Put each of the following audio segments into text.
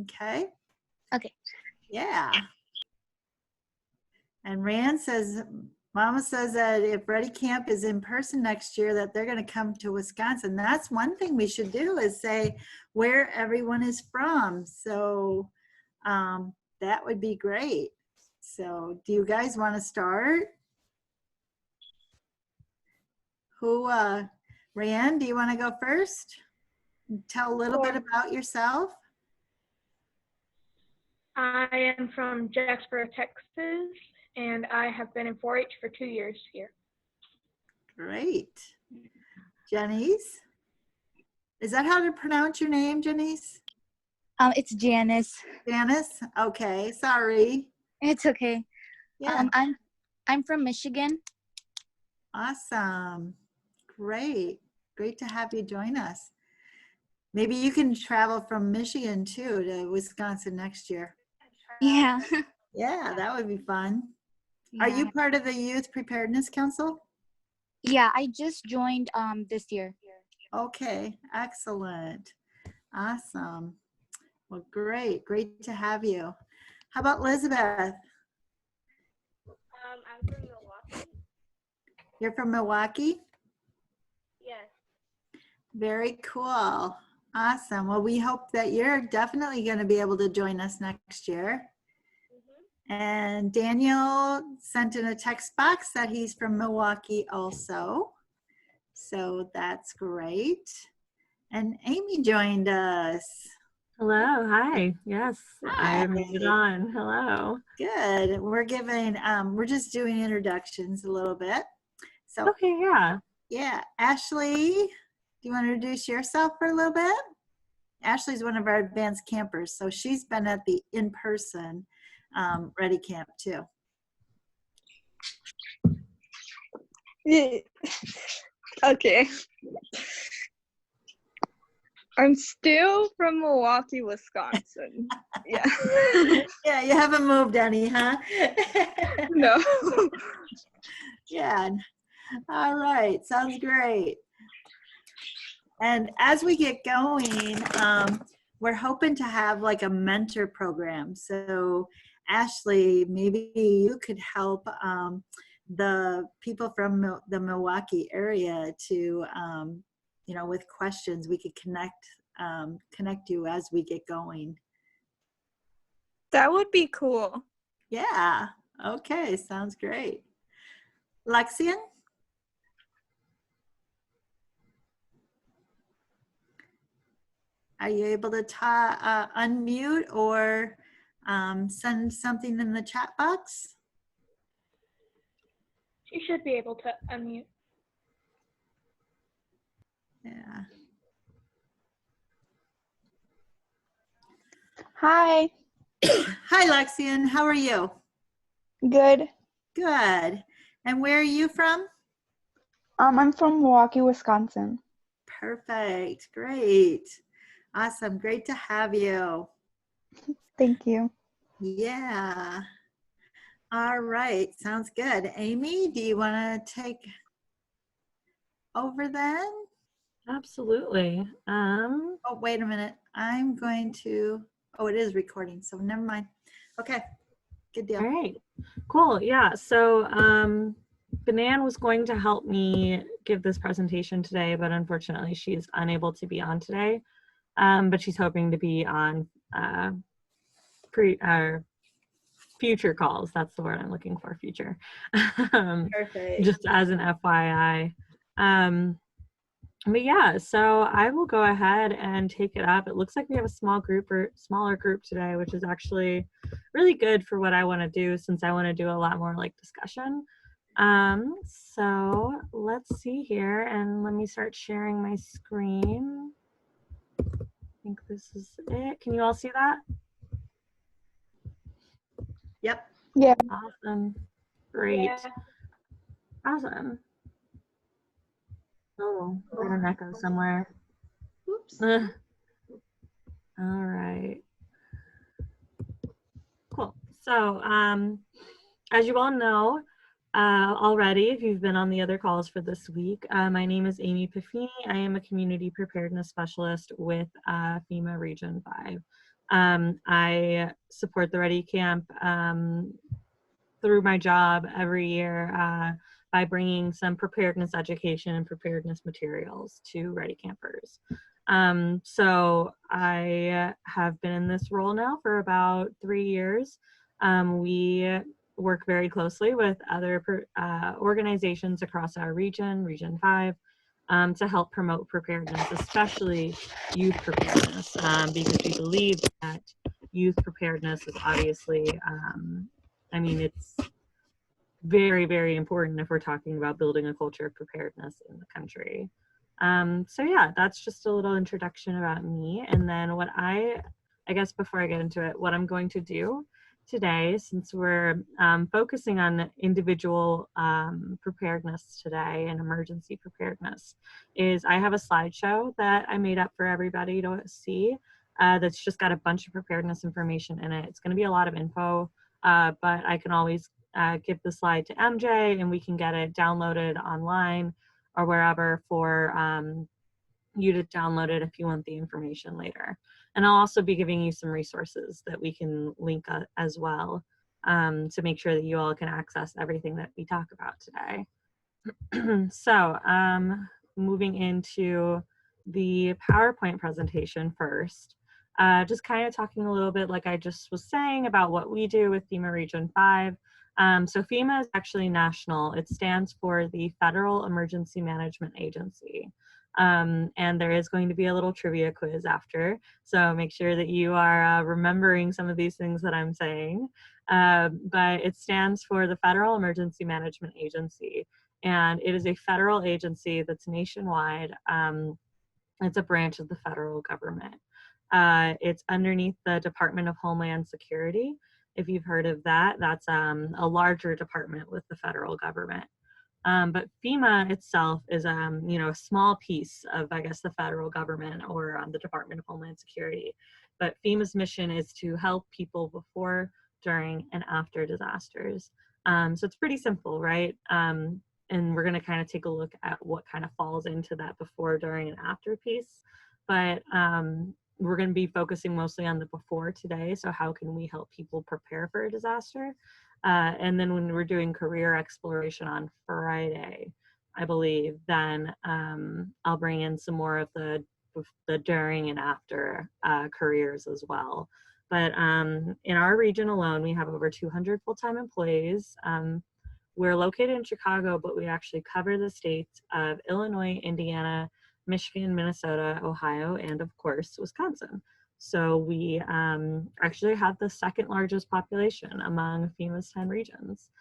Okay. Okay. Yeah. And Rand says, Mama says that if Ready Camp is in person next year, that they're going to come to Wisconsin. That's one thing we should do is say where everyone is from. So that would be great. So do you guys want to start? Rand, do you want to go first? Tell a little bit about yourself. I am from Jacksboro, Texas, and I have been in 4-H for 2 years here. Great. Janice? Is that how to pronounce your name, Janice? It's Janice. Janice? Okay, sorry. It's okay. Yeah. I'm from Michigan. Awesome. Great. Great to have you join us. Maybe you can travel from Michigan too to Wisconsin next year. Yeah. Yeah, that would be fun. Yeah. Are you part of the Youth Preparedness Council? Yeah, I just joined this year. Okay, excellent. Awesome. Well, great. Great to have you. How about Elizabeth? I'm from Milwaukee. You're from Milwaukee? Yes. Very cool. Awesome. Well, we hope that you're definitely going to be able to join us next year. And Daniel sent in a text box that he's from Milwaukee also. So that's great. And Amy joined us. Hello, hi. Yes, Hi. I made it on. Hello. Good. We're just doing introductions a little bit. So, Okay, yeah. yeah, Ashley, do you want to introduce yourself for a little bit? Ashley's one of our advanced campers, so she's been at the in-person Ready Camp too. Okay. I'm still from Milwaukee, Wisconsin. Yeah. Yeah, you haven't moved any, huh? No. Yeah. All right. Sounds great. And as we get going, we're hoping to have like a mentor program. So Ashley, maybe you could help the people from the Milwaukee area to, you know, with questions. We could connect you as we get going. That would be cool. Yeah. Okay. Sounds great. Lexian? Are you able to unmute or send something in the chat box? You should be able to unmute. Yeah. Hi. Hi, Lexian. How are you? Good. Good. And where are you from? I'm from Milwaukee, Wisconsin. Perfect. Great. Awesome. Great to have you. Thank you. Yeah. All right. Sounds good. Amy, do you want to take over then? Absolutely. Oh, wait a minute. I'm going to, oh, it is recording, so never mind. Okay. Good deal. All right. Cool. Yeah. So Banan was going to help me give this presentation today, but unfortunately she's unable to be on today. But she's hoping to be on future calls. That's the word I'm looking for, future. Perfect. Just as an FYI. But yeah, so I will go ahead and take it up. It looks like we have a small group or smaller group today, which is actually really good for what I want to do, since I want to do a lot more like discussion. So let's see here, and let me start sharing my screen. I think this is it. Can you all see that? Yep. Yeah. Awesome. Great. Yeah. Awesome. Oh, got an echo somewhere. Oops. All right. Cool. So, as you all know already, if you've been on the other calls for this week, my name is Amy Piffini. I am a community preparedness specialist with FEMA Region 5. I support the Ready Camp through my job every year by bringing some preparedness education and preparedness materials to Ready Campers. So I have been in this role now for about 3 years. We work very closely with other organizations across our region, Region 5, to help promote preparedness, especially youth preparedness, because we believe that youth preparedness is obviously, I mean, it's very, very important if we're talking about building a culture of preparedness in the country. So yeah, that's just a little introduction about me. And then what I guess before I get into it, what I'm going to do today, since we're focusing on individual preparedness today and emergency preparedness, is I have a slideshow that I made up for everybody to see that's just got a bunch of preparedness information in it. It's going to be a lot of info, but I can always give the slide to MJ and we can get it downloaded online or wherever for you to download it if you want the information later. And I'll also be giving you some resources that we can link as well to make sure that you all can access everything that we talk about today. So moving into the PowerPoint presentation first, just kind of talking a little bit like I just was saying about what we do with FEMA Region 5. So FEMA is actually national. It stands for the Federal Emergency Management Agency. And there is going to be a little trivia quiz after. So make sure that you are remembering some of these things that I'm saying. But it stands for the Federal Emergency Management Agency. And it is a federal agency that's nationwide. It's a branch of the federal government. It's underneath the Department of Homeland Security. If you've heard of that, that's a larger department with the federal government. But FEMA itself is, you know, a small piece of, I guess, the federal government or the Department of Homeland Security. But FEMA's mission is to help people before, during, and after disasters. So it's pretty simple, right? And we're going to kind of take a look at what kind of falls into that before, during, and after piece. But we're going to be focusing mostly on the before today. So how can we help people prepare for a disaster? And then when we're doing career exploration on Friday, I believe, then I'll bring in some more of the during and after careers as well. But in our region alone, we have over 200 full-time employees. We're located in Chicago, but we actually cover the states of Illinois, Indiana, Michigan, Minnesota, Ohio, and of course, Wisconsin. So we actually have the second largest population among FEMA's 10 regions,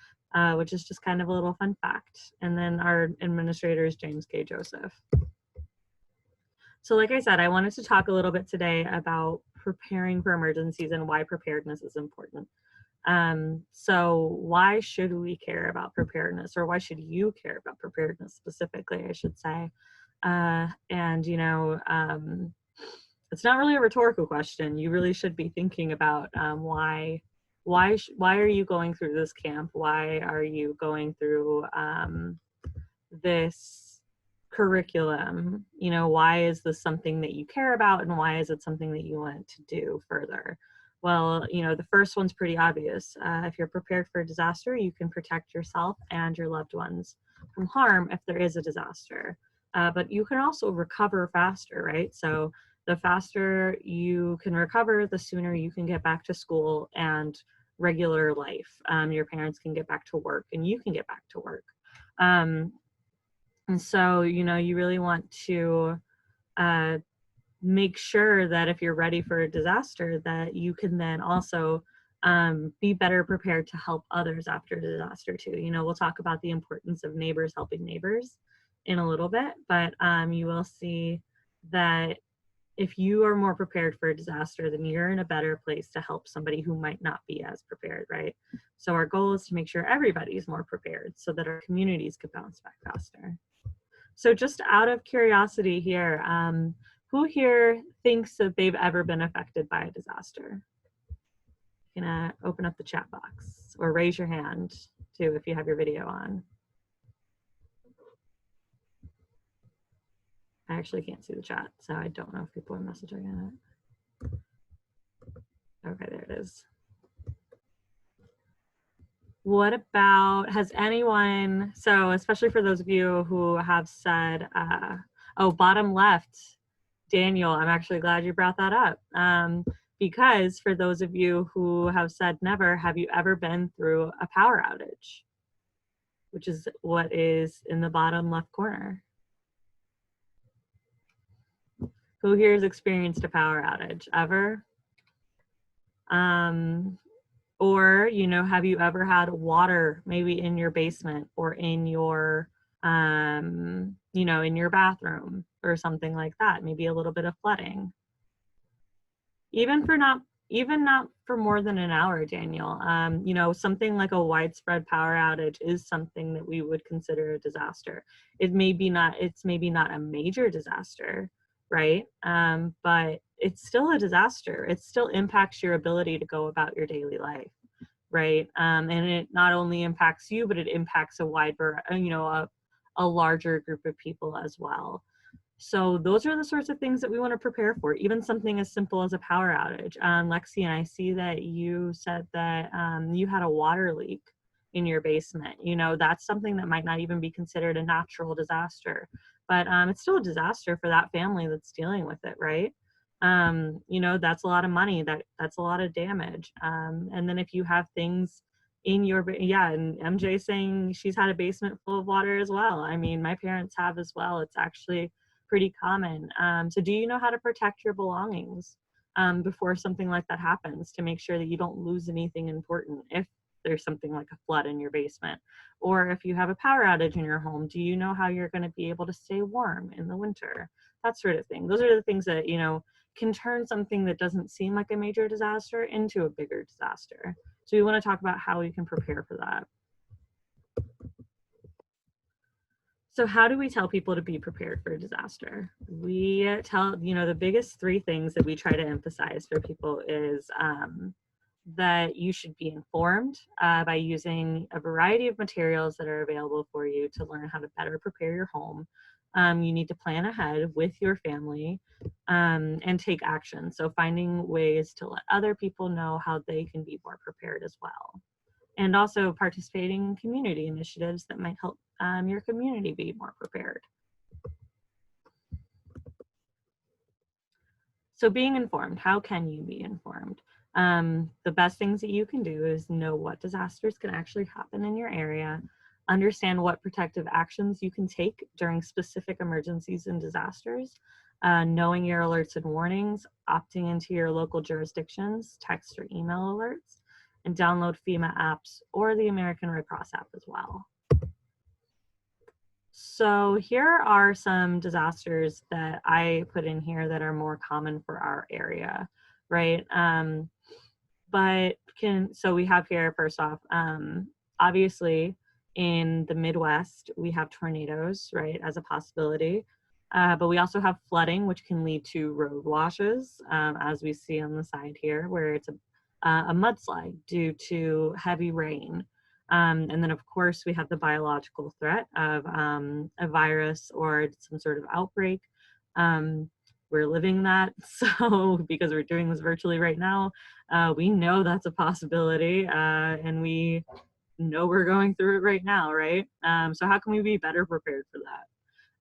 which is just kind of a little fun fact. And then our administrator is James K. Joseph. So like I said, I wanted to talk a little bit today about preparing for emergencies and why preparedness is important. So why should we care about preparedness, or why should you care about preparedness specifically, I should say? And, you know, it's not really a rhetorical question. You really should be thinking about why are you going through this camp? Why are you going through this curriculum? You know, why is this something that you care about, and why is it something that you want to do further? Well, you know, the first one's pretty obvious. If you're prepared for a disaster, you can protect yourself and your loved ones from harm if there is a disaster. But you can also recover faster, right? So the faster you can recover, the sooner you can get back to school and regular life. Your parents can get back to work and you can get back to work. And so, you know, you really want to make sure that if you're ready for a disaster, that you can then also be better prepared to help others after disaster too. You know, we'll talk about the importance of neighbors helping neighbors in a little bit, but you will see that if you are more prepared for a disaster, then you're in a better place to help somebody who might not be as prepared, right? So our goal is to make sure everybody's more prepared so that our communities could bounce back faster. So just out of curiosity here, who here thinks that they've ever been affected by a disaster? You can open up the chat box or raise your hand too if you have your video on. I actually can't see the chat, so I don't know if people are messaging in it. Okay, there it is. What about, has anyone, so especially for those of you who have said, oh, bottom left, Daniel, I'm actually glad you brought that up. Because for those of you who have said never, have you ever been through a power outage? Which is what is in the bottom left corner. Who here has experienced a power outage ever? Or, you know, have you ever had water maybe in your basement or in your, you know, in your bathroom or something like that? Maybe a little bit of flooding. Even not for more than an hour, Daniel. You know, something like a widespread power outage is something that we would consider a disaster. It's maybe not a major disaster, right? But it's still a disaster. It still impacts your ability to go about your daily life, right? And it not only impacts you, but it impacts a a larger group of people as well. So those are the sorts of things that we want to prepare for, even something as simple as a power outage. Lexi, and I see that you said that you had a water leak in your basement. You know, that's something that might not even be considered a natural disaster, but it's still a disaster for that family that's dealing with it, right? You know, that's a lot of money, that's a lot of damage. And then if you have things in your, and MJ saying she's had a basement full of water as well. I mean, my parents have as well. It's actually pretty common. So do you know how to protect your belongings before something like that happens, to make sure that you don't lose anything important if there's something like a flood in your basement? Or if you have a power outage in your home, do you know how you're going to be able to stay warm in the winter? That sort of thing. Those are the things that, you know, can turn something that doesn't seem like a major disaster into a bigger disaster. So we want to talk about how we can prepare for that. So how do we tell people to be prepared for a disaster? We tell, you know, the biggest three things that we try to emphasize for people is that you should be informed by using a variety of materials that are available for you to learn how to better prepare your home. You need to plan ahead with your family and take action. So finding ways to let other people know how they can be more prepared as well. And also participating in community initiatives that might help your community be more prepared. So being informed, how can you be informed? The best things that you can do is know what disasters can actually happen in your area, understand what protective actions you can take during specific emergencies and disasters, knowing your alerts and warnings, opting into your local jurisdictions, text or email alerts, and download FEMA apps or the American Red Cross app as well. So here are some disasters that I put in here that are more common for our area, right? So we have here, first off, obviously in the Midwest, we have tornadoes, right, as a possibility. But we also have flooding, which can lead to road washes, as we see on the side here, where it's a mudslide due to heavy rain. And then, of course, we have the biological threat of a virus or some sort of outbreak. We're living that, so because we're doing this virtually right now, we know that's a possibility, and we know we're going through it right now, right? So how can we be better prepared for that?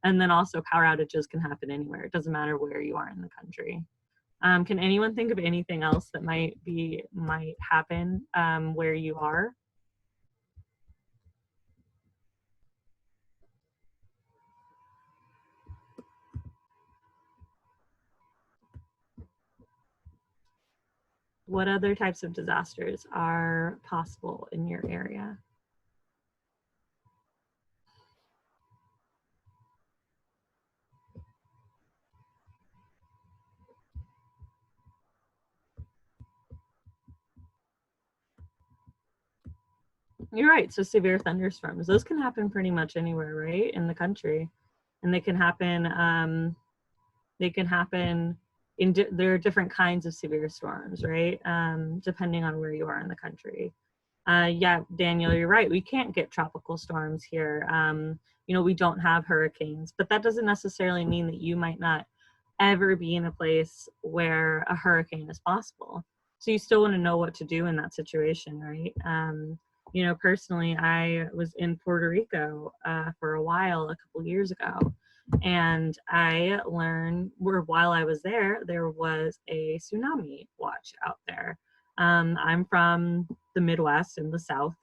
And then also power outages can happen anywhere. It doesn't matter where you are in the country. Can anyone think of anything else that might happen where you are? What other types of disasters are possible in your area? You're right. So severe thunderstorms, those can happen pretty much anywhere, right, in the country, and they can happen. There are different kinds of severe storms, right? Depending on where you are in the country. Yeah, Daniel, you're right. We can't get tropical storms here. You know, we don't have hurricanes, but that doesn't necessarily mean that you might not ever be in a place where a hurricane is possible. So you still want to know what to do in that situation, right? You know, personally, I was in Puerto Rico for a while, a couple years ago, and I learned while I was there was a tsunami watch out there. I'm from the Midwest in the South,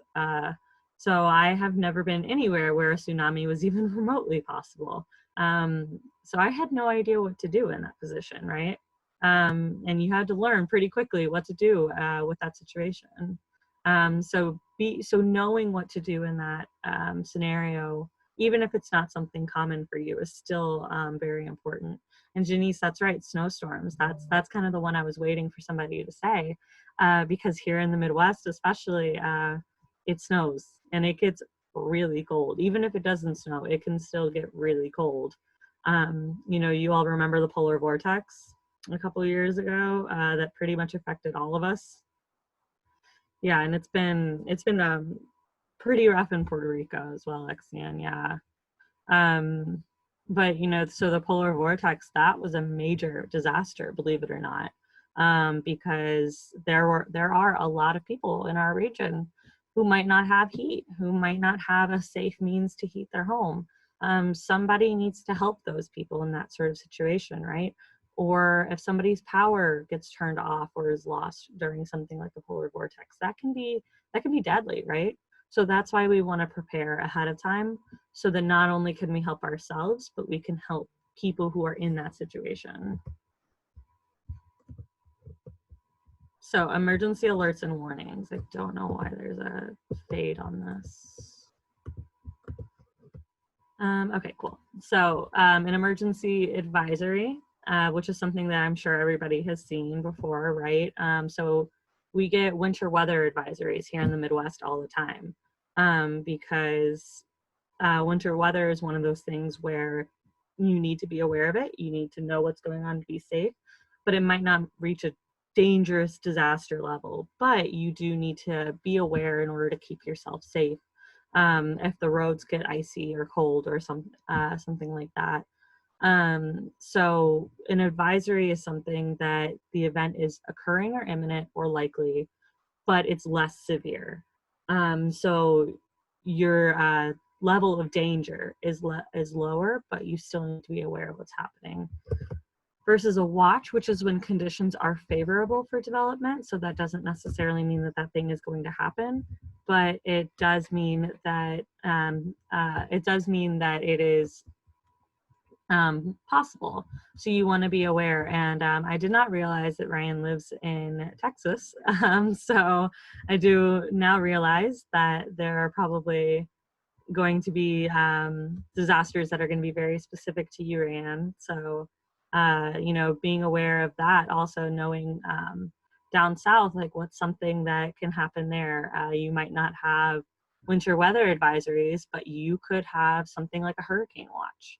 so I have never been anywhere where a tsunami was even remotely possible. So I had no idea what to do in that position, right? And you had to learn pretty quickly what to do with that situation. So knowing what to do in that scenario, even if it's not something common for you, is still very important. And Janice, that's right, snowstorms. That's kind of the one I was waiting for somebody to say, because here in the Midwest, especially, it snows and it gets really cold. Even if it doesn't snow, it can still get really cold. You know, you all remember the polar vortex a couple of years ago that pretty much affected all of us. Yeah, and it's been pretty rough in Puerto Rico as well, Exian, yeah. But you know, so the polar vortex, that was a major disaster, believe it or not, because there are a lot of people in our region who might not have heat, who might not have a safe means to heat their home. Somebody needs to help those people in that sort of situation, right? Or if somebody's power gets turned off or is lost during something like a polar vortex, that can be deadly, right? So that's why we want to prepare ahead of time, so that not only can we help ourselves, but we can help people who are in that situation. So emergency alerts and warnings. I don't know why there's a fade on this. Okay, cool. So an emergency advisory, which is something that I'm sure everybody has seen before, right? So we get winter weather advisories here in the Midwest all the time, because winter weather is one of those things where you need to be aware of it. You need to know what's going on to be safe, but it might not reach a dangerous disaster level, but you do need to be aware in order to keep yourself safe. If the roads get icy or cold or something like that. So an advisory is something that the event is occurring or imminent or likely, but it's less severe. So your level of danger is lower, but you still need to be aware of what's happening. Versus a watch, which is when conditions are favorable for development. So that doesn't necessarily mean that that thing is going to happen, but it does mean that it is possible. So you want to be aware. And I did not realize that Ryan lives in Texas. So I do now realize that there are probably going to be disasters that are going to be very specific to you, Ryan. So you know, being aware of that, also knowing down south, like what's something that can happen there. You might not have winter weather advisories, but you could have something like a hurricane watch,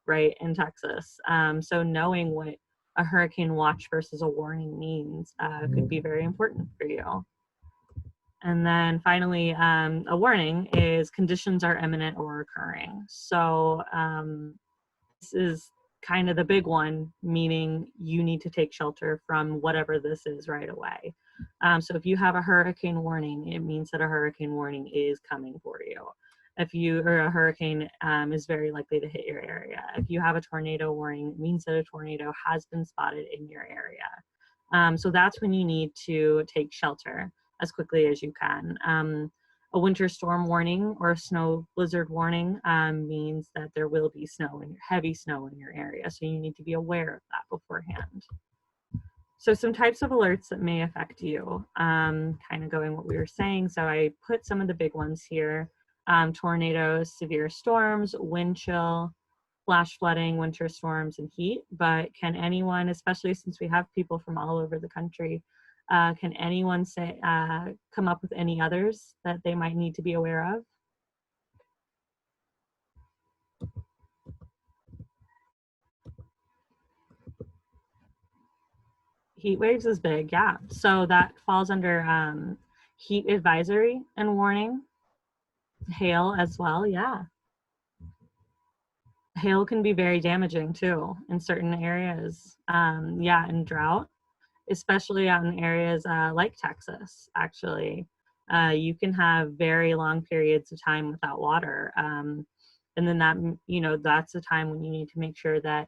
right, in Texas. So knowing what a hurricane watch versus a warning means could be very important for you. And then finally, a warning is conditions are imminent or occurring. So this is kind of the big one, meaning you need to take shelter from whatever this is right away. So if you have a hurricane warning, it means that a hurricane warning is coming for you. If a hurricane is very likely to hit your area. If you have a tornado warning, it means that a tornado has been spotted in your area. So that's when you need to take shelter as quickly as you can. A winter storm warning or a snow blizzard warning means that there will be heavy snow in your area. So you need to be aware of that beforehand. So some types of alerts that may affect you, kind of going what we were saying. So I put some of the big ones here. Tornadoes, severe storms, wind chill, flash flooding, winter storms, and heat. But can anyone, especially since we have people from all over the country, can anyone come up with any others that they might need to be aware of? Heat waves is big, yeah. So that falls under heat advisory and warning. Hail as well, yeah. Hail can be very damaging too in certain areas. Yeah, and drought. especially out in areas like Texas, actually. You can have very long periods of time without water. And then that, that's the time when you need to make sure that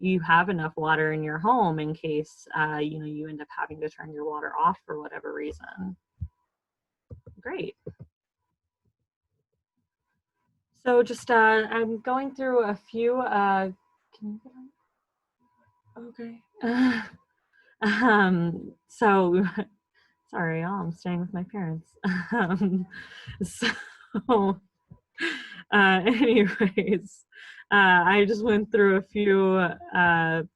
you have enough water in your home in case, you end up having to turn your water off for whatever reason. Great. So just, I'm going through a few, can you get on? Okay. So, sorry, y'all, I'm staying with my parents. So, anyways, I just went through a few,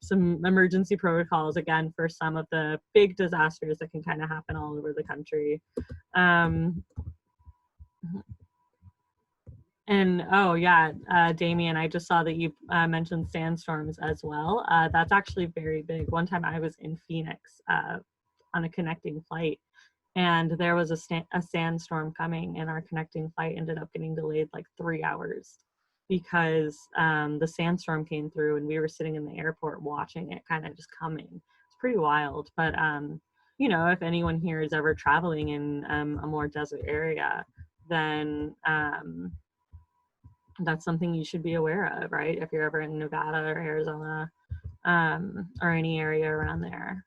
some emergency protocols again for some of the big disasters that can kind of happen all over the country. And oh yeah, Damien, I just saw that you mentioned sandstorms as well. That's actually very big. One time I was in Phoenix on a connecting flight, and there was a sandstorm coming, and our connecting flight ended up getting delayed like 3 hours because the sandstorm came through, and we were sitting in the airport watching it kind of just coming. It's pretty wild. But if anyone here is ever traveling in a more desert area, then that's something you should be aware of, right? If you're ever in Nevada or Arizona, or any area around there.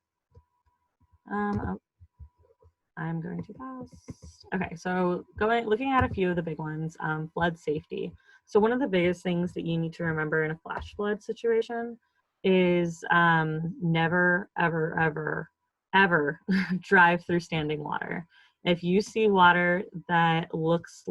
I'm going too fast. Okay, so looking at a few of the big ones, flood safety. So one of the biggest things that you need to remember in a flash flood situation is never, ever, ever, ever drive through standing water. If you see water that looks,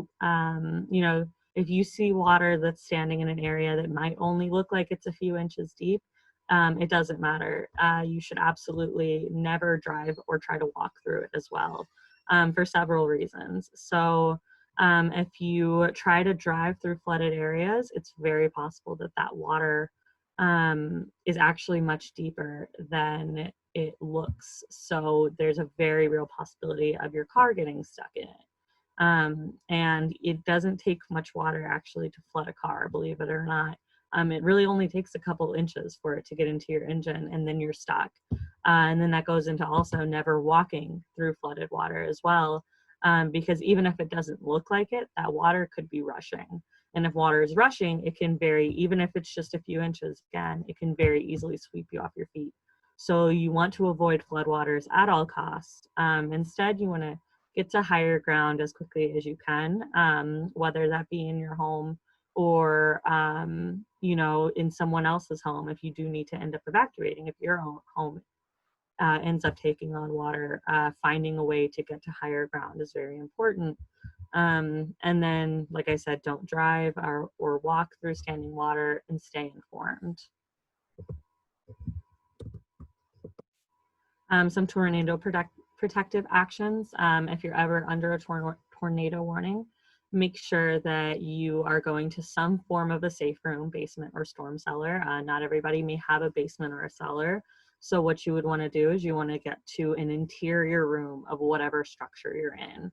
if you see water that's standing in an area that might only look like it's a few inches deep, it doesn't matter. You should absolutely never drive or try to walk through it as well, for several reasons. So if you try to drive through flooded areas, it's very possible that that water is actually much deeper than it looks. So there's a very real possibility of your car getting stuck in it. And it doesn't take much water actually to flood a car, believe it or not. It really only takes a couple inches for it to get into your engine, and then you're stuck. And then that goes into also never walking through flooded water as well, because even if it doesn't look like it, that water could be rushing. And if water is rushing, it can even if it's just a few inches, again, it can very easily sweep you off your feet. So you want to avoid floodwaters at all costs. Instead, you want to get to higher ground as quickly as you can, whether that be in your home or in someone else's home if you do need to end up evacuating. If your own home ends up taking on water, finding a way to get to higher ground is very important. And then, like I said, don't drive or walk through standing water, and stay informed. Some tornado protective actions. If you're ever under a tornado warning, make sure that you are going to some form of a safe room, basement or storm cellar. Not everybody may have a basement or a cellar. So what you would want to do is you want to get to an interior room of whatever structure you're in.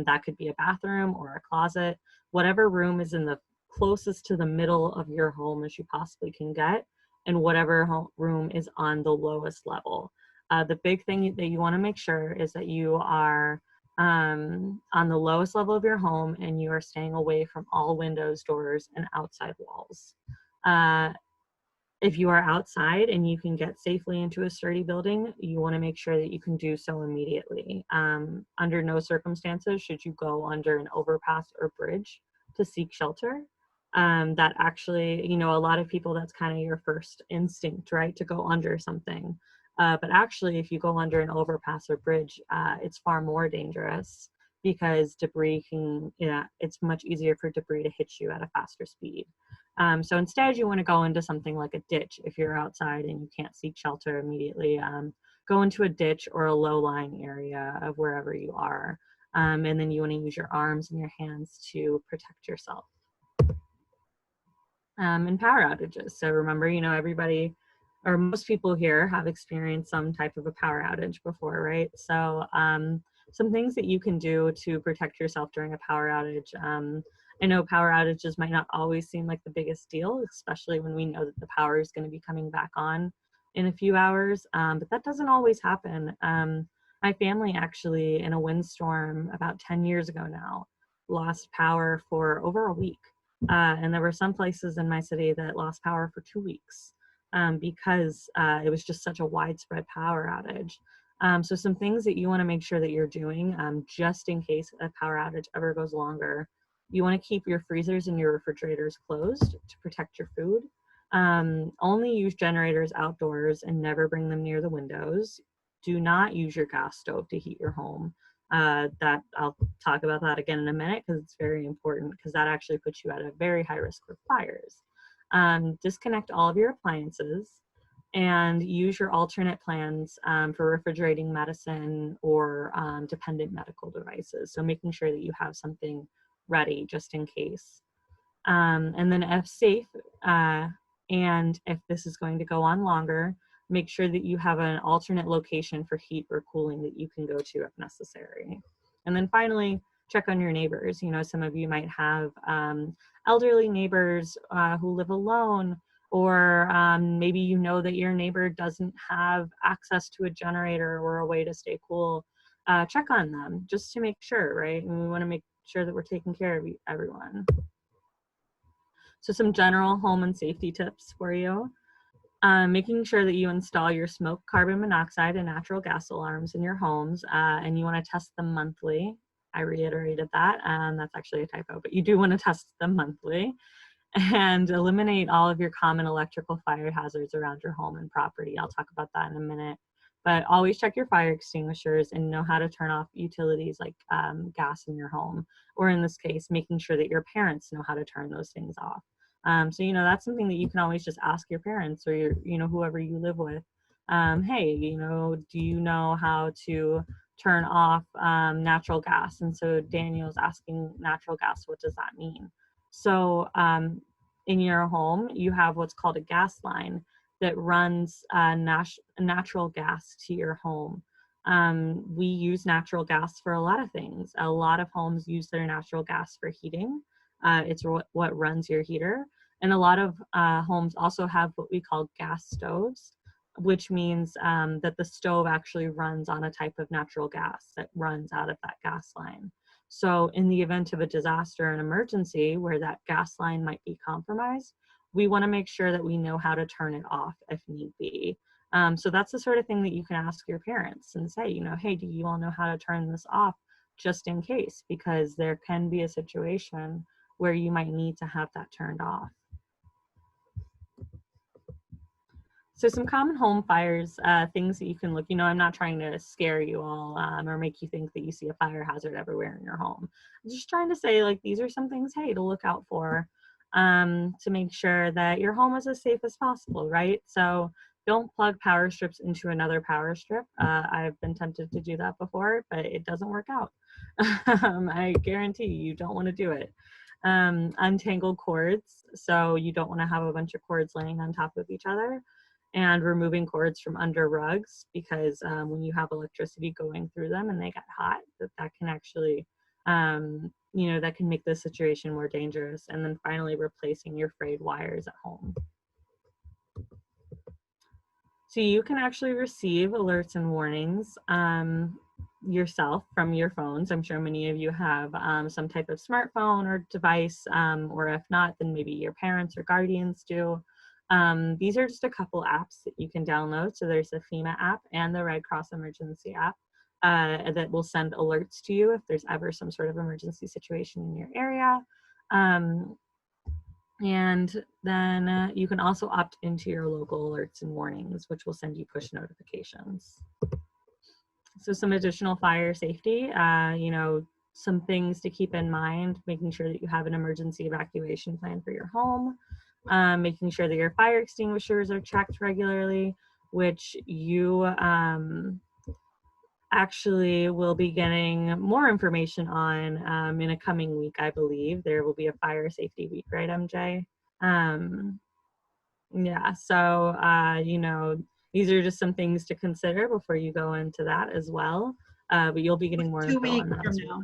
That could be a bathroom or a closet, whatever room is in the closest to the middle of your home as you possibly can get, and whatever room is on the lowest level. The big thing that you want to make sure is that you are on the lowest level of your home, and you are staying away from all windows, doors, and outside walls. If you are outside and you can get safely into a sturdy building, you want to make sure that you can do so immediately. Under no circumstances should you go under an overpass or bridge to seek shelter. That actually, a lot of people, that's kind of your first instinct, right, to go under something. But actually, if you go under an overpass or bridge, it's far more dangerous because debris it's much easier for debris to hit you at a faster speed. So instead, you want to go into something like a ditch. If you're outside and you can't seek shelter immediately, go into a ditch or a low-lying area of wherever you are. And then you want to use your arms and your hands to protect yourself. And power outages. So remember, everybody, or most people here, have experienced some type of a power outage before, right? So some things that you can do to protect yourself during a power outage. I know power outages might not always seem like the biggest deal, especially when we know that the power is going to be coming back on in a few hours, but that doesn't always happen. My family actually, in a windstorm about 10 years ago now, lost power for over a week. And there were some places in my city that lost power for 2 weeks because it was just such a widespread power outage. So some things that you want to make sure that you're doing just in case a power outage ever goes longer. You want to keep your freezers and your refrigerators closed to protect your food. Only use generators outdoors and never bring them near the windows. Do not use your gas stove to heat your home. That I'll talk about that again in a minute because it's very important, because that actually puts you at a very high risk for fires. Disconnect all of your appliances and use your alternate plans for refrigerating medicine or dependent medical devices. So making sure that you have something ready just in case. And then if safe, and if this is going to go on longer, make sure that you have an alternate location for heat or cooling that you can go to if necessary. And then finally, check on your neighbors. You know, some of you might have elderly neighbors who live alone, or maybe you know that your neighbor doesn't have access to a generator or a way to stay cool. Check on them just to make sure, right? And we want to make sure that we're taking care of everyone. So some general home and safety tips for you. Making sure that you install your smoke, carbon monoxide, and natural gas alarms in your homes, and you want to test them monthly. I reiterated that, that's actually a typo, but you do want to test them monthly. And eliminate all of your common electrical fire hazards around your home and property. I'll talk about that in a minute. But always check your fire extinguishers and know how to turn off utilities like gas in your home, or in this case, making sure that your parents know how to turn those things off. So, you know, that's something that you can always just ask your parents or your, you know, whoever you live with. Hey, you know, do you know how to turn off natural gas? And so Daniel's asking natural gas, what does that mean? So in your home, you have what's called a gas line that runs natural gas to your home. We use natural gas for a lot of things. A lot of homes use their natural gas for heating. It's what runs your heater. And a lot of homes also have what we call gas stoves, which means that the stove actually runs on a type of natural gas that runs out of that gas line. So in the event of a disaster or an emergency where that gas line might be compromised, we want to make sure that we know how to turn it off if need be. So that's the sort of thing that you can ask your parents and say, you know, hey, do you all know how to turn this off just in case? Because there can be a situation where you might need to have that turned off. So some common home fires, things that you can look, you know, I'm not trying to scare you all or make you think that you see a fire hazard everywhere in your home. I'm just trying to say, like, these are some things, hey, to look out for to make sure that your home is as safe as possible, right? So don't plug power strips into another power strip. I've been tempted to do that before, but it doesn't work out. I guarantee you don't want to do it. Untangled cords, so you don't want to have a bunch of cords laying on top of each other. And removing cords from under rugs, because when you have electricity going through them and they get hot, that can actually, you know, that can make the situation more dangerous. And then finally, replacing your frayed wires at home. So you can actually receive alerts and warnings yourself from your phones. I'm sure many of you have some type of smartphone or device, or if not, then maybe your parents or guardians do. These are just a couple apps that you can download. So there's the FEMA app and the Red Cross Emergency app that will send alerts to you if there's ever some sort of emergency situation in your area. And then you can also opt into your local alerts and warnings, which will send you push notifications. So some additional fire safety, you know, some things to keep in mind, making sure that you have an emergency evacuation plan for your home. Making sure that your fire extinguishers are checked regularly, which you actually will be getting more information on in a coming week, I believe. There will be a fire safety week, right, MJ? Yeah, so, you know, these are just some things to consider before you go into that as well. But you'll be getting more 2 info on weeks that from as now. well.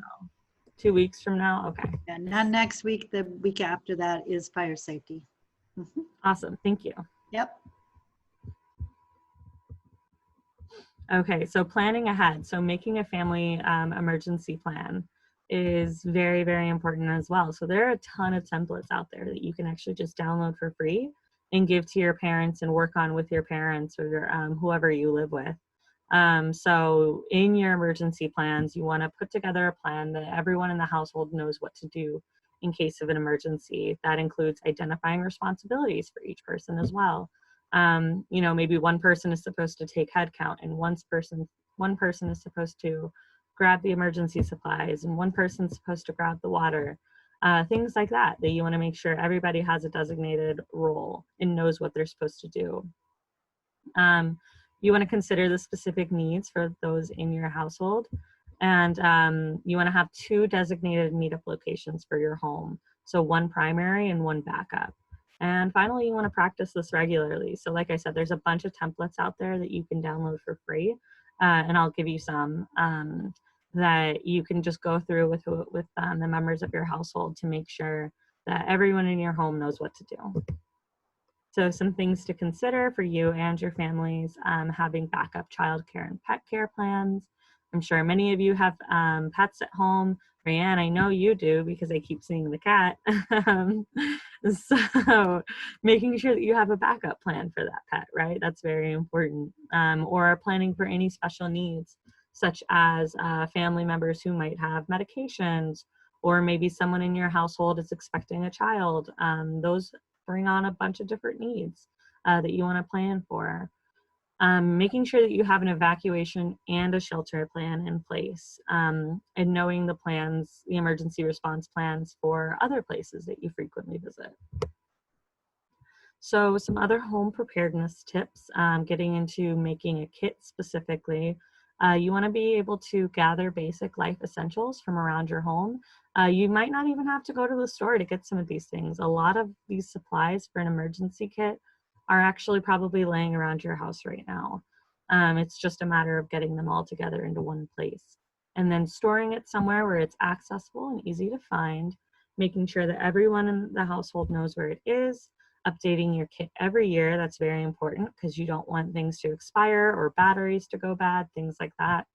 2 weeks from now? Okay. Yeah, not next week, the week after that is fire safety. Awesome, thank you. Yep. Okay, so planning ahead. So making a family emergency plan is very, very important as well. So there are a ton of templates out there that you can actually just download for free and give to your parents and work on with your parents or your, whoever you live with. So in your emergency plans, you want to put together a plan that everyone in the household knows what to do in case of an emergency. That includes identifying responsibilities for each person as well. You know, maybe one person is supposed to take head count and one person is supposed to grab the emergency supplies and one person's supposed to grab the water. Things like that you want to make sure everybody has a designated role and knows what they're supposed to do. You want to consider the specific needs for those in your household, and you want to have 2 designated meetup locations for your home, so one primary and one backup. And finally, you want to practice this regularly. So like I said, there's a bunch of templates out there that you can download for free, and I'll give you some that you can just go through with the members of your household to make sure that everyone in your home knows what to do. So some things to consider for you and your families, having backup childcare and pet care plans. I'm sure many of you have pets at home. Rayanne, I know you do because I keep seeing the cat. So making sure that you have a backup plan for that pet, right? That's very important. Or planning for any special needs, such as family members who might have medications, or maybe someone in your household is expecting a child. Those bring on a bunch of different needs that you want to plan for. Making sure that you have an evacuation and a shelter plan in place, and knowing the plans, the emergency response plans for other places that you frequently visit. So some other home preparedness tips, getting into making a kit specifically. You want to be able to gather basic life essentials from around your home. You might not even have to go to the store to get some of these things. A lot of these supplies for an emergency kit are actually probably laying around your house right now. It's just a matter of getting them all together into one place and then storing it somewhere where it's accessible and easy to find, making sure that everyone in the household knows where it is, updating your kit every year. That's very important because you don't want things to expire or batteries to go bad, things like that.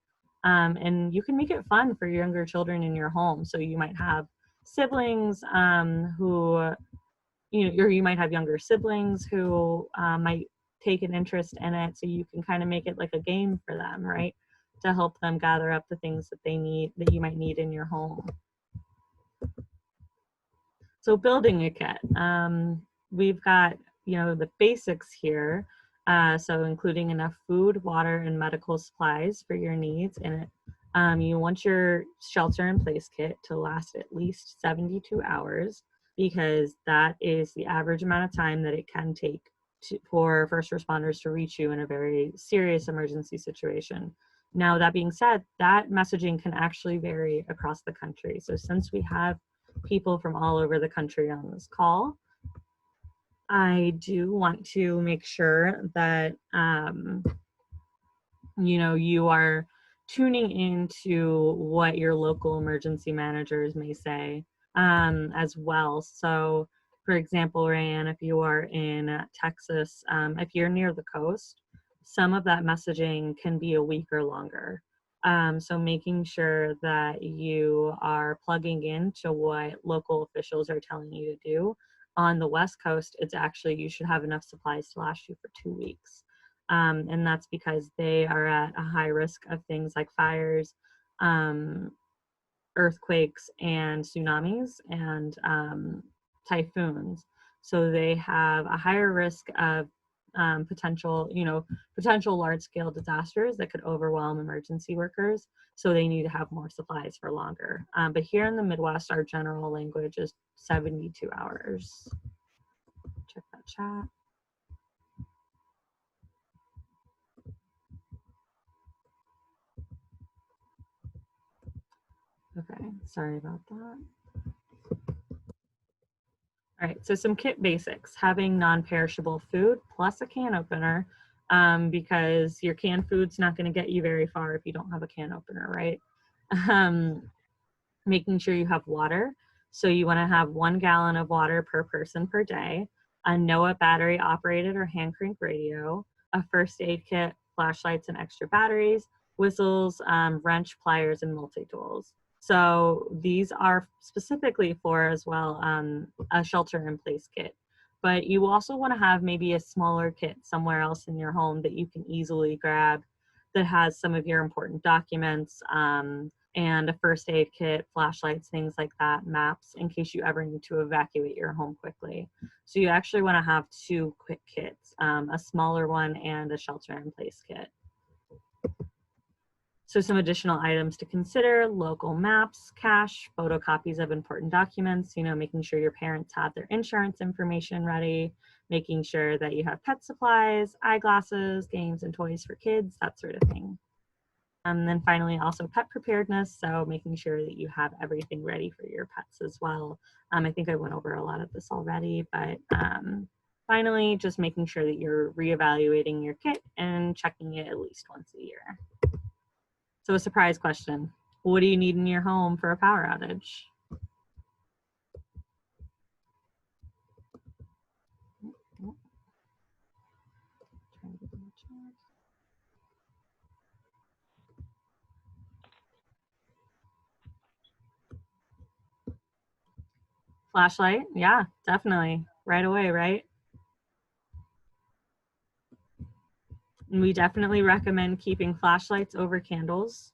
And you can make it fun for younger children in your home. So you might have siblings who, or you might have younger siblings who might take an interest in it. So you can kind of make it like a game for them, right? To help them gather up the things that they need, that you might need in your home. So building a kit. We've got, the basics here. So including enough food, water, and medical supplies for your needs in it. You want your shelter in place kit to last at least 72 hours because that is the average amount of time that it can take for first responders to reach you in a very serious emergency situation. Now, that being said, that messaging can actually vary across the country. So since we have people from all over the country on this call, I do want to make sure that you are tuning into what your local emergency managers may say as well. So for example, Rayanne, if you are in Texas, if you're near the coast, some of that messaging can be a week or longer. So making sure that you are plugging into what local officials are telling you to do. On the West Coast, it's actually, you should have enough supplies to last you for 2 weeks. And that's because they are at a high risk of things like fires, earthquakes, and tsunamis, and typhoons. So they have a higher risk of potential large-scale disasters that could overwhelm emergency workers. So they need to have more supplies for longer. But here in the Midwest, our general language is 72 hours. Check that chat. Okay, sorry about that. All right, so some kit basics, having non-perishable food plus a can opener, because your canned food's not gonna get you very far if you don't have a can opener, right? Making sure you have water. So you wanna have 1 gallon of water per person per day, a NOAA battery operated or hand crank radio, a first aid kit flashlights and extra batteries, whistles, wrench, pliers, and multi-tools. So these are specifically for as well a shelter-in-place kit. But you also want to have maybe a smaller kit somewhere else in your home that you can easily grab that has some of your important documents and a first aid kit, flashlights, things like that, maps, in case you ever need to evacuate your home quickly. So you actually want to have two quick kits, a smaller one and a shelter-in-place kit. So some additional items to consider: local maps, cash, photocopies of important documents, making sure your parents have their insurance information ready, making sure that you have pet supplies, eyeglasses, games and toys for kids, that sort of thing. And then finally, also pet preparedness, so making sure that you have everything ready for your pets as well. I think I went over a lot of this already, but finally, just making sure that you're reevaluating your kit and checking it at least once a year. So a surprise question: what do you need in your home for a power outage? Flashlight, yeah, definitely, right away, right? And we definitely recommend keeping flashlights over candles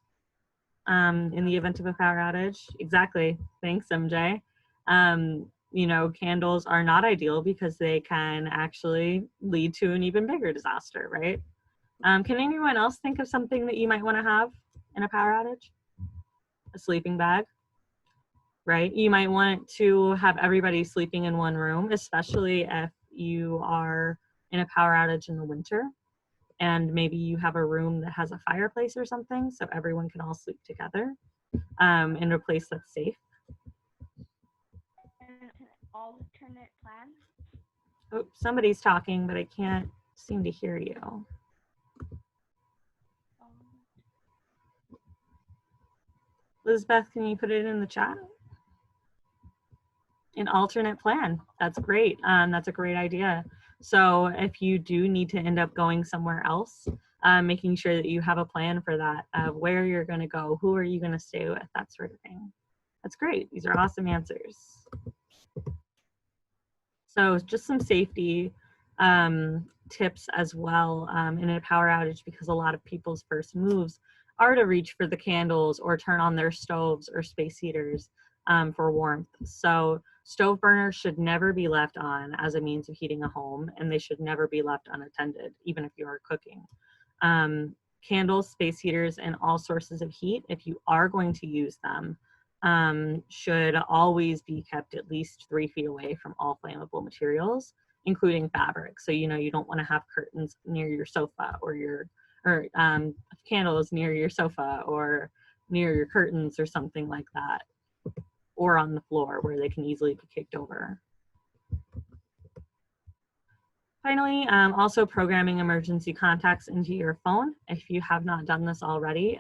in the event of a power outage. Exactly. Thanks, MJ. Candles are not ideal because they can actually lead to an even bigger disaster, right? Can anyone else think of something that you might want to have in a power outage? A sleeping bag, right? You might want to have everybody sleeping in one room, especially if you are in a power outage in the winter. And maybe you have a room that has a fireplace or something, so everyone can all sleep together in a place that's safe. An alternate plan? Oh, somebody's talking, but I can't seem to hear you. Elizabeth, can you put it in the chat? An alternate plan. That's great. That's a great idea. So if you do need to end up going somewhere else, making sure that you have a plan for that, where you're going to go, who are you going to stay with, that sort of thing. That's great. These are awesome answers. So just some safety tips as well in a power outage, because a lot of people's first moves are to reach for the candles or turn on their stoves or space heaters for warmth. So stove burners should never be left on as a means of heating a home, and they should never be left unattended, even if you are cooking. Candles, space heaters, and all sources of heat, if you are going to use them, should always be kept at least 3 feet away from all flammable materials, including fabric. So you don't want to have curtains near your sofa or candles near your sofa or near your curtains or something like that, or on the floor where they can easily be kicked over. Finally, also programming emergency contacts into your phone. If you have not done this already,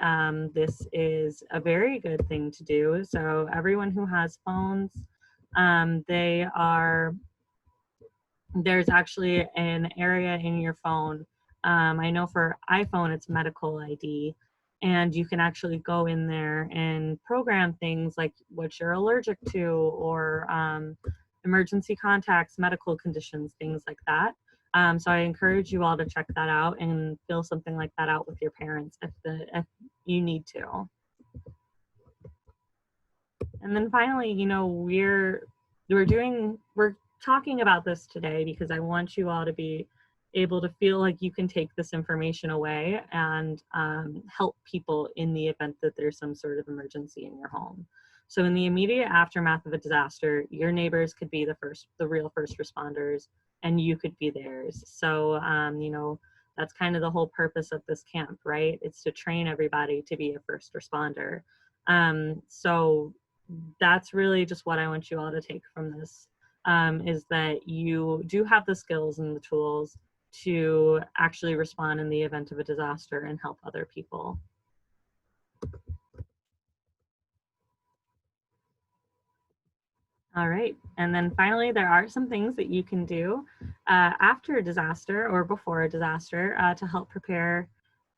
this is a very good thing to do. So everyone who has phones, there's actually an area in your phone. I know for iPhone, it's medical ID. And you can actually go in there and program things like what you're allergic to, or emergency contacts, medical conditions, things like that. So I encourage you all to check that out and fill something like that out with your parents if you need to. And then finally, we're talking about this today because I want you all to be able to feel like you can take this information away and help people in the event that there's some sort of emergency in your home. So in the immediate aftermath of a disaster, your neighbors could be the real first responders, and you could be theirs. So, that's kind of the whole purpose of this camp, right? It's to train everybody to be a first responder. So that's really just what I want you all to take from this, is that you do have the skills and the tools to actually respond in the event of a disaster and help other people. All right, and then finally, there are some things that you can do after a disaster or before a disaster to help prepare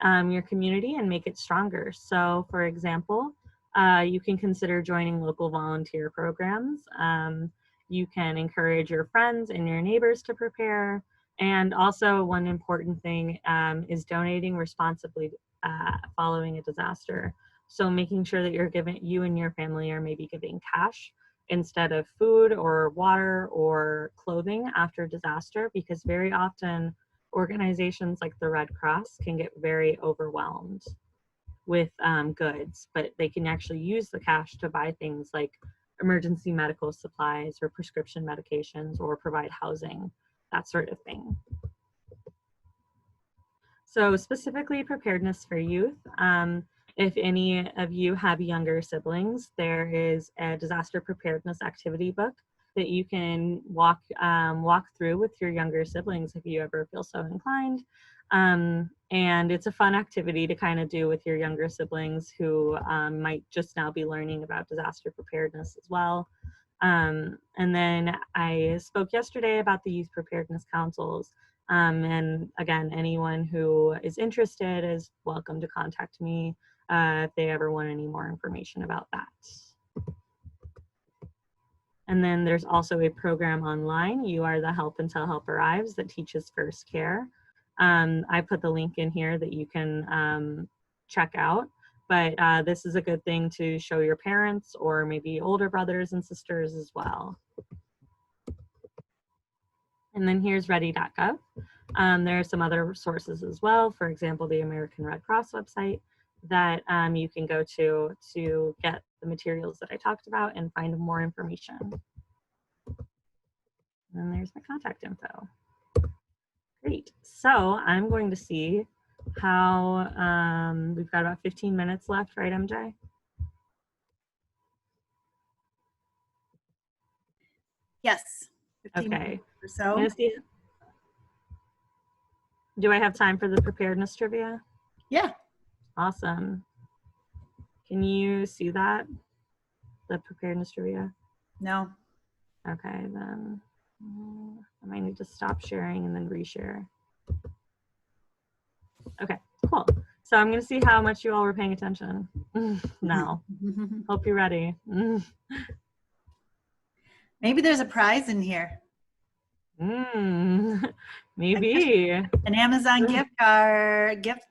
your community and make it stronger. So for example, you can consider joining local volunteer programs. You can encourage your friends and your neighbors to prepare. And also one important thing is donating responsibly following a disaster. So making sure that you and your family are maybe giving cash instead of food or water or clothing after disaster, because very often organizations like the Red Cross can get very overwhelmed with goods, but they can actually use the cash to buy things like emergency medical supplies or prescription medications or provide housing, that sort of thing. So specifically preparedness for youth, if any of you have younger siblings, there is a disaster preparedness activity book that you can walk through with your younger siblings if you ever feel so inclined. And it's a fun activity to kind of do with your younger siblings who might just now be learning about disaster preparedness as well. And then I spoke yesterday about the youth preparedness councils. And again, anyone who is interested is welcome to contact me if they ever want any more information about that. And then there's also a program online, You Are the Help Until Help Arrives, that teaches first care. I put the link in here that you can check out, but this is a good thing to show your parents or maybe older brothers and sisters as well. And then here's ready.gov. There are some other sources as well. For example, the American Red Cross website that you can go to get the materials that I talked about and find more information. And then there's my contact info. Great. So I'm going to see how, we've got about 15 minutes left, right, MJ? Yes. 15 Okay. minutes or I'm so. gonna see. Do I have time for the preparedness trivia? Yeah. Awesome. Can you see that? The preparedness trivia? No. Okay, then I might need to stop sharing and then reshare. Okay, cool. So I'm gonna see how much you all were paying attention now. Hope you're ready. Maybe there's a prize in here. Maybe. An Amazon gift card, gift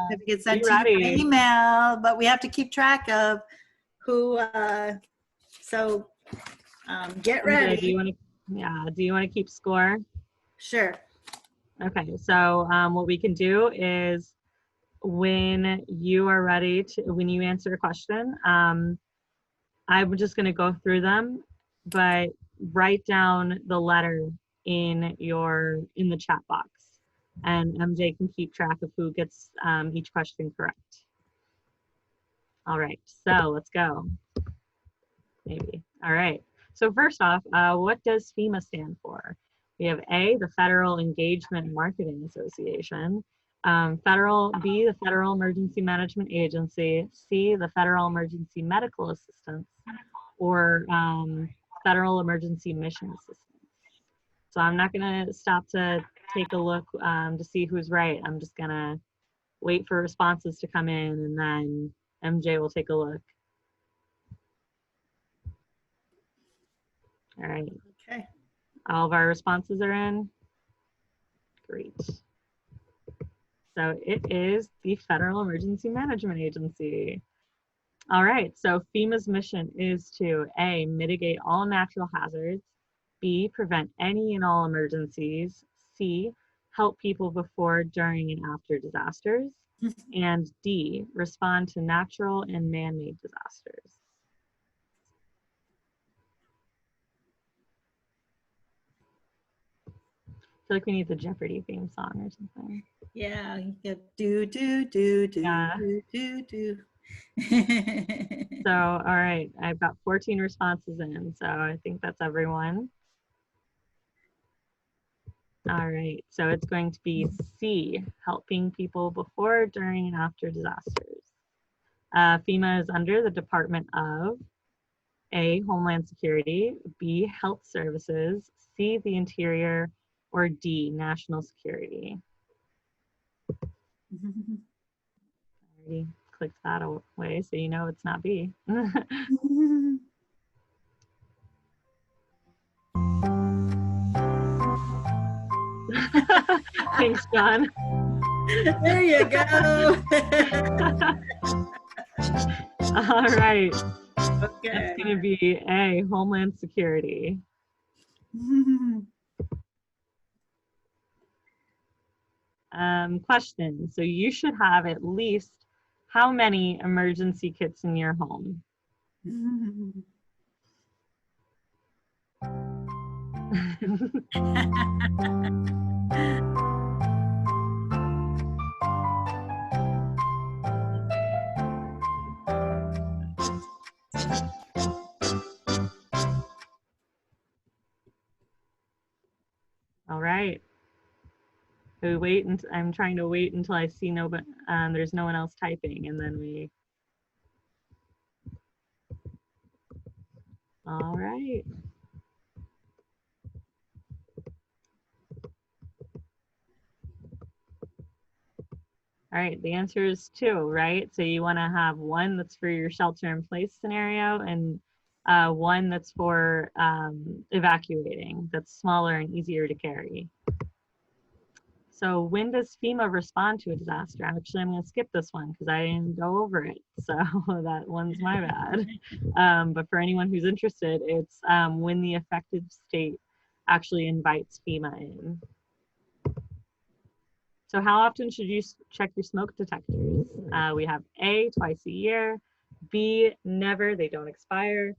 certificate sent be to you by ready. email, but we have to keep track of who, so get ready. Do you want to keep score? Sure. Okay, so what we can do is when you are ready when you answer a question, I'm just going to go through them, but write down the letter in the chat box, and MJ can keep track of who gets each question correct. All right, so let's go. Maybe. All right. So first off, what does FEMA stand for? We have A, the Federal Engagement Marketing Association, B, the Federal Emergency Management Agency, C, the Federal Emergency Medical Assistance, or Federal Emergency Mission Assistance. So I'm not gonna stop to take a look to see who's right. I'm just gonna wait for responses to come in, and then MJ will take a look. All right. Okay. All of our responses are in. Great. So it is the Federal Emergency Management Agency. All right, so FEMA's mission is to A, mitigate all natural hazards, B, prevent any and all emergencies, C, help people before, during, and after disasters, and D, respond to natural and man-made disasters. I feel like we need the Jeopardy theme song or something. Yeah, you get do, do, do, do, Yeah. do, do. So, all right, I've got 14 responses in, so I think that's everyone. All right, so it's going to be C, helping people before, during, and after disasters. FEMA is under the Department of A, Homeland Security, B, Health Services, C, the Interior, or D, National Security. Already clicked that away, so you know it's not B. Thanks, John. There you go. All right. Okay. That's going to be A, Homeland Security. Question. So you should have at least how many emergency kits in your home? All right. So we wait, and I'm trying to wait until I see there's no one else typing, and then we. All right. All right, the answer is 2, right? So you want to have one that's for your shelter in place scenario and one that's for evacuating, that's smaller and easier to carry. So when does FEMA respond to a disaster? Actually, I'm going to skip this one because I didn't go over it. So that one's my bad. But for anyone who's interested, it's when the affected state actually invites FEMA in. So how often should you check your smoke detectors? We have A, twice a year, B, never, they don't expire,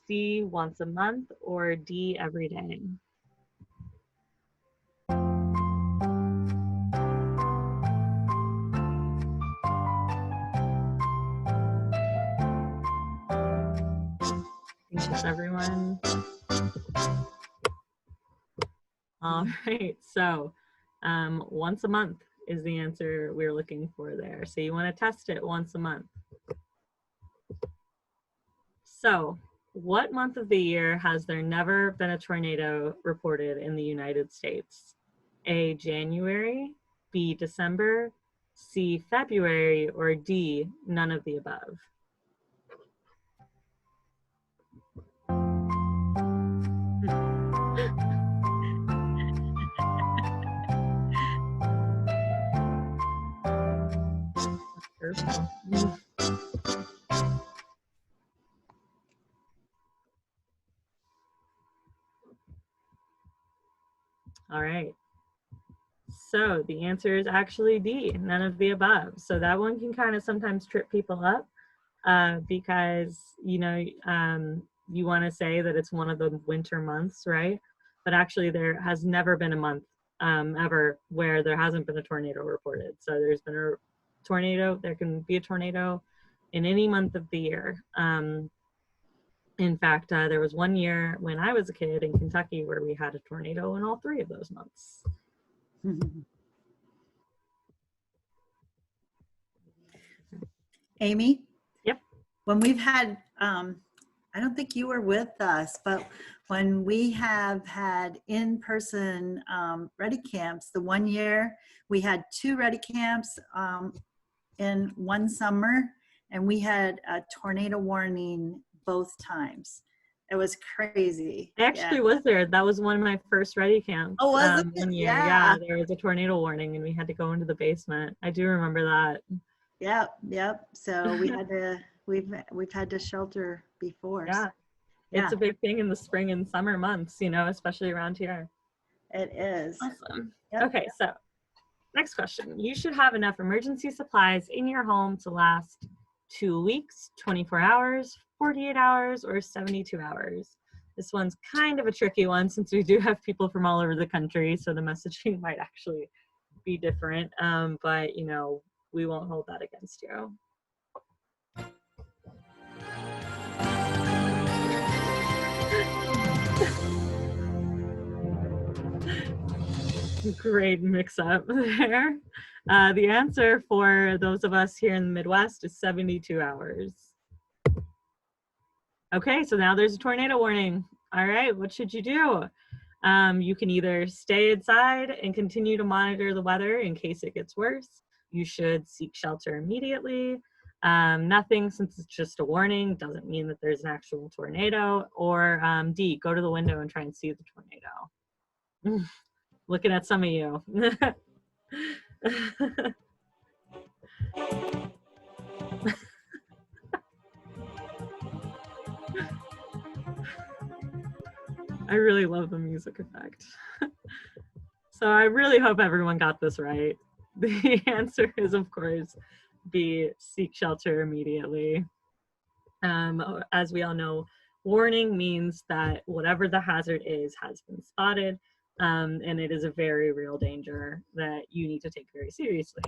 C, once a month, or D, every day. I think that's everyone. All right, so once a month is the answer we're looking for there. So you want to test it once a month. So what month of the year has there never been a tornado reported in the United States? A, January, B, December, C, February, or D, none of the above? All right. So the answer is actually D, none of the above. So that one can kind of sometimes trip people up because, you want to say that it's one of the winter months, right? But actually there has never been a month ever where there hasn't been a tornado reported. So there's been a tornado, there can be a tornado in any month of the year. In fact, there was one year when I was a kid in Kentucky where we had a tornado in all 3 of those months. Amy? Yep. When we've had, I don't think you were with us, but when we have had in-person ready camps, the one year we had 2 ready camps in one summer, and we had a tornado warning both times. It was crazy. I actually was there. That was one of my first ready camps. Oh, was it? One year. Yeah. There was a tornado warning and we had to go into the basement. I do remember that. Yep. So we had to, we've had to shelter before. Yeah. It's a big thing in the spring and summer months, especially around here. It is. Awesome. Yep. Okay, so next question. You should have enough emergency supplies in your home to last 2 weeks, 24 hours, 48 hours, or 72 hours. This one's kind of a tricky one since we do have people from all over the country, so the messaging might actually be different, but we won't hold that against you. Great mix up there. The answer for those of us here in the Midwest is 72 hours. Okay, so now there's a tornado warning. All right, what should you do? You can either stay inside and continue to monitor the weather in case it gets worse, you should seek shelter immediately. Nothing, since it's just a warning, doesn't mean that there's an actual tornado. Or D, go to the window and try and see the tornado. Looking at some of you. I really love the music effect. So I really hope everyone got this right. The answer is, of course, B, seek shelter immediately. As we all know, warning means that whatever the hazard is has been spotted, and it is a very real danger that you need to take very seriously.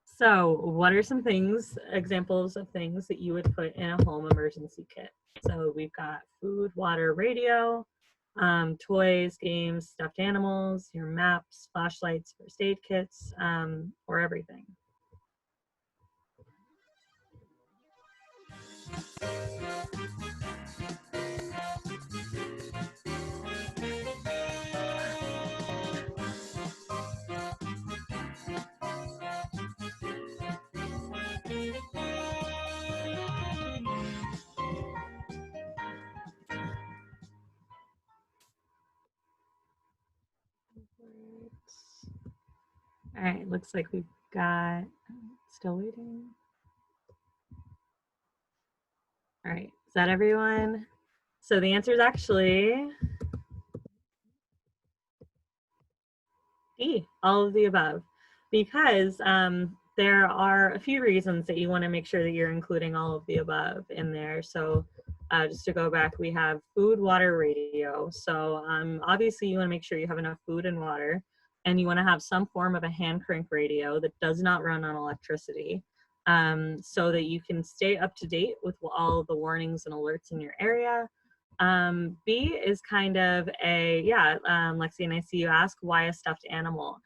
So what are some things, examples of things that you would put in a home emergency kit? So we've got food, water, radio, toys, games, stuffed animals, your maps, flashlights, first aid kits, or everything. All right, looks like we've got, still waiting. All right, is that everyone? So the answer is actually D, all of the above, because there are a few reasons that you want to make sure that you're including all of the above in there. So just to go back, we have food, water, radio. So obviously you want to make sure you have enough food and water, and you want to have some form of a hand crank radio that does not run on electricity, so that you can stay up to date with all of the warnings and alerts in your area. B is kind of a, Lexi, and I see you ask, why a stuffed animal?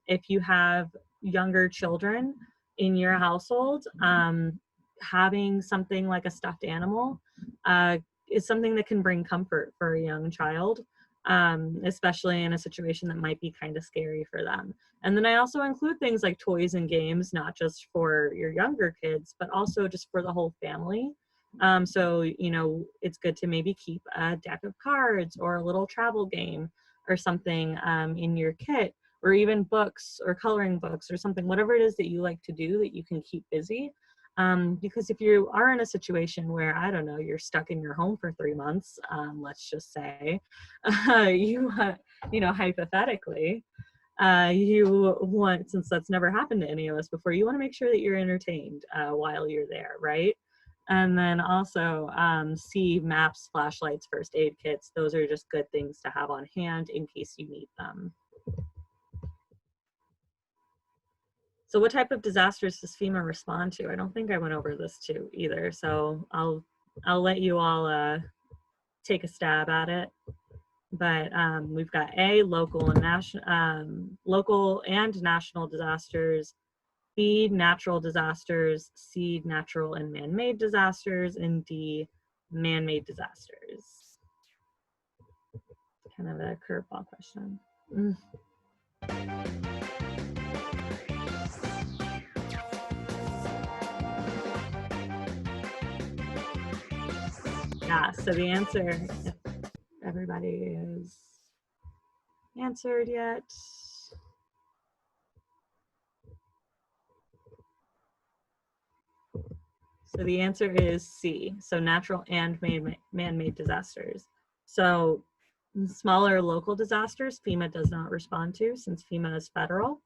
If you have younger children in your household, having something like a stuffed animal is something that can bring comfort for a young child, especially in a situation that might be kind of scary for them. And then I also include things like toys and games, not just for your younger kids, but also just for the whole family. So, you know, it's good to maybe keep a deck of cards or a little travel game or something in your kit, or even books or coloring books or something, whatever it is that you like to do that you can keep busy. Because if you are in a situation where, I don't know, you're stuck in your home for 3 months, let's just say, you know, hypothetically, you want, since that's never happened to any of us before, you want to make sure that you're entertained while you're there, right? And then also C, maps, flashlights, first aid kits. Those are just good things to have on hand in case you need them. So what type of disasters does FEMA respond to? I don't think I went over this too either. So I'll let you all take a stab at it. But we've got A, local and national disasters, B, natural disasters, C, natural and man-made disasters, and D, man-made disasters. Kind of a curveball question. Yeah, so the answer, if everybody is answered yet. So the answer is C, so natural and man-made disasters. So smaller local disasters, FEMA does not respond to, since FEMA is federal.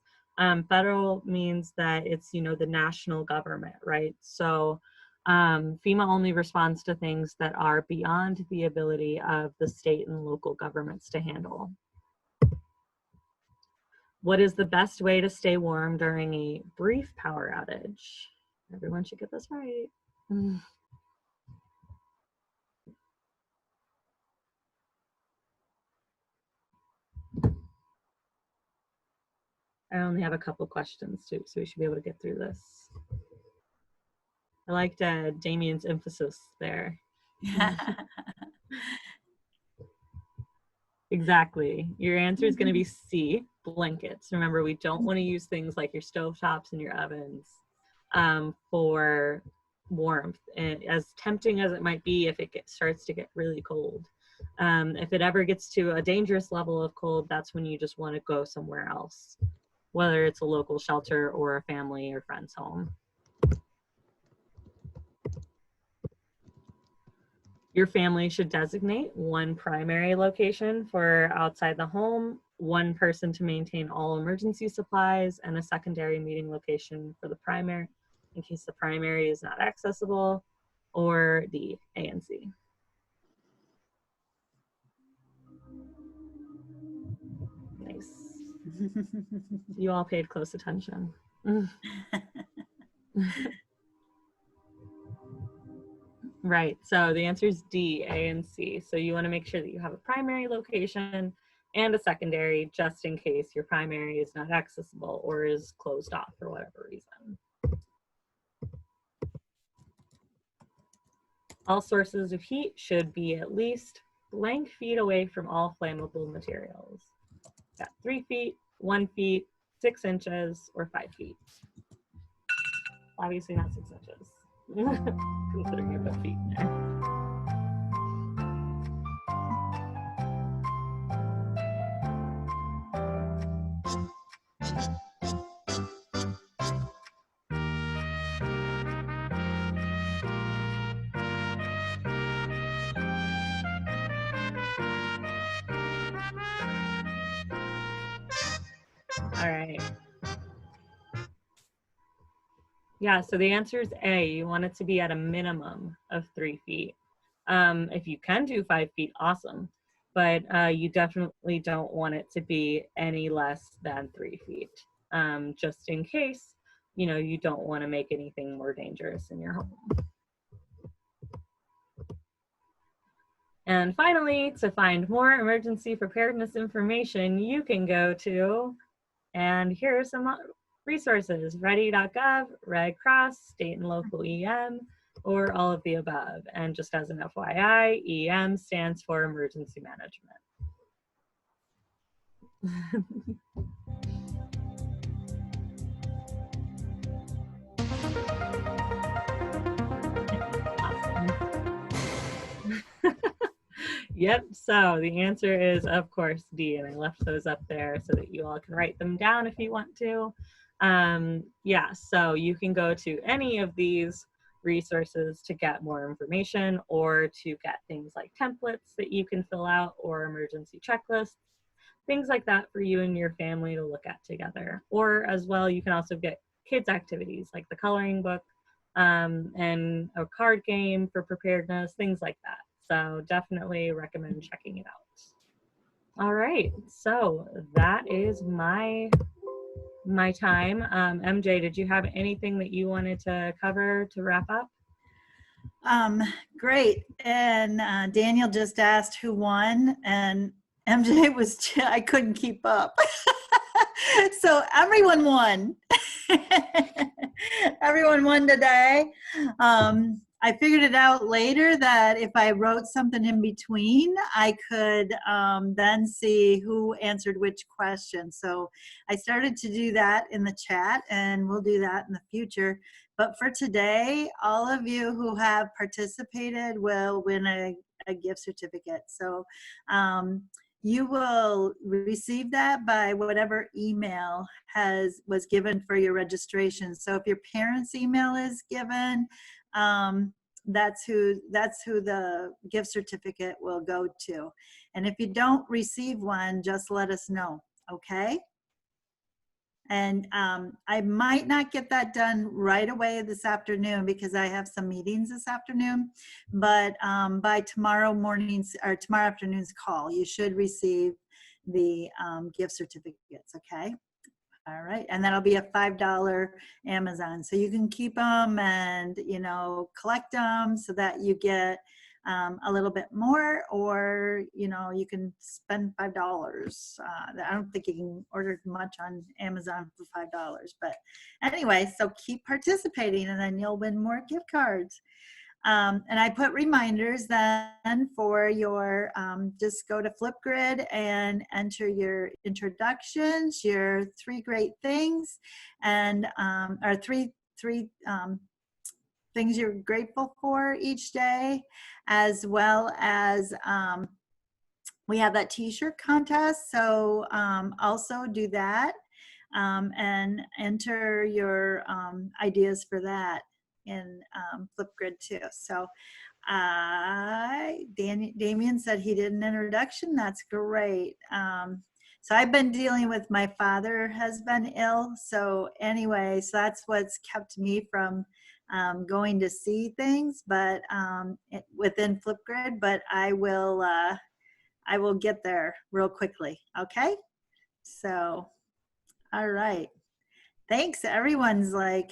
Federal means that it's, you know, the national government, right? So FEMA only responds to things that are beyond the ability of the state and local governments to handle. What is the best way to stay warm during a brief power outage? Everyone should get this right. I only have a couple questions too, so we should be able to get through this. I liked Damien's emphasis there. Exactly. Your answer is going to be C. blankets. Remember, we don't want to use things like your stovetops and your ovens for warmth, and as tempting as it might be if it starts to get really cold. If it ever gets to a dangerous level of cold, that's when you just want to go somewhere else, whether it's a local shelter or a family or friend's home. Your family should designate one primary location for outside the home, one person to maintain all emergency supplies, and a secondary meeting location for the primary in case the primary is not accessible, or the ANC. Nice. You all paid close attention. Right, so the answer is D, A, and C. So you want to make sure that you have a primary location and a secondary, just in case your primary is not accessible or is closed off for whatever reason. All sources of heat should be at least blank feet away from all flammable materials. Got 3 feet, 1 feet, 6 inches, or 5 feet. Obviously not 6 inches. Considering you put feet in there. All right. Yeah, so the answer is A. You want it to be at a minimum of 3 feet. If you can do 5 feet, awesome. But you definitely don't want it to be any less than 3 feet, just in case, you know, you don't want to make anything more dangerous in your home. And finally, to find more emergency preparedness information, you can go to, and here are some resources: ready.gov, Red Cross, state and local EM, or all of the above. And just as an FYI, EM stands for emergency management. Yep, so the answer is, of course, D, and I left those up there so that you all can write them down if you want to. Yeah, so you can go to any of these resources to get more information or to get things like templates that you can fill out or emergency checklists, things like that for you and your family to look at together. Or as well, you can also get kids activities like the coloring book and a card game for preparedness, things like that. So definitely recommend checking it out. All right, so that is my time. MJ, did you have anything that you wanted to cover to wrap up? Great. And Daniel just asked who won, and MJ was, I couldn't keep up. So everyone won. Everyone won today. I figured it out later that if I wrote something in between, I could then see who answered which question. So I started to do that in the chat, and we'll do that in the future. But for today, all of you who have participated will win a gift certificate. So you will receive that by whatever email was given for your registration. So if your parents' email is given, that's who the gift certificate will go to. And if you don't receive one, just let us know, okay? And I might not get that done right away this afternoon because I have some meetings this afternoon, but by tomorrow morning's or tomorrow afternoon's call, you should receive the gift certificates, okay? All right, and that'll be a $5 Amazon. So you can keep them and, you know, collect them so that you get a little bit more, or, you know, you can spend $5. I don't think you can order much on Amazon for $5, but anyway, so keep participating and then you'll win more gift cards. And I put reminders then for your, just go to Flipgrid and enter your introductions, your 3 great things, and or three things you're grateful for each day, as well as we have that t-shirt contest. So also do that and enter your ideas for that in Flipgrid too. So Damien said he did an introduction. That's great. So I've been dealing with, my father has been ill. So anyway, so that's what's kept me from going to see things, but within Flipgrid, but I will get there real quickly. Okay. So, all right. Thanks. Everyone's like,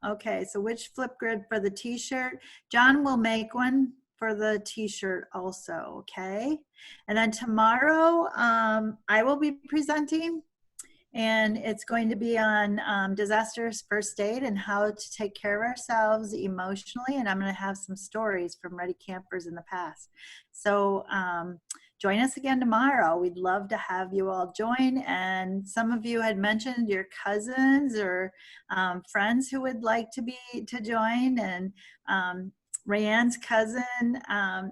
okay, so which Flipgrid for the t-shirt? John will make one for the t-shirt also, okay? And then tomorrow, I will be presenting, and it's going to be on disastrous first aid and how to take care of ourselves emotionally. And I'm going to have some stories from Ready Campers in the past. So join us again tomorrow. We'd love to have you all join. And some of you had mentioned your cousins or friends who would like to join. And Rayanne's cousin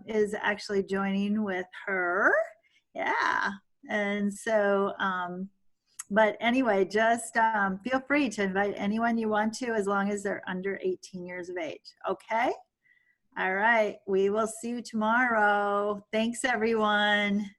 is actually joining with her. Yeah. And so, but anyway, just feel free to invite anyone you want to, as long as they're under 18 years of age. Okay? All right. We will see you tomorrow. Thanks, everyone.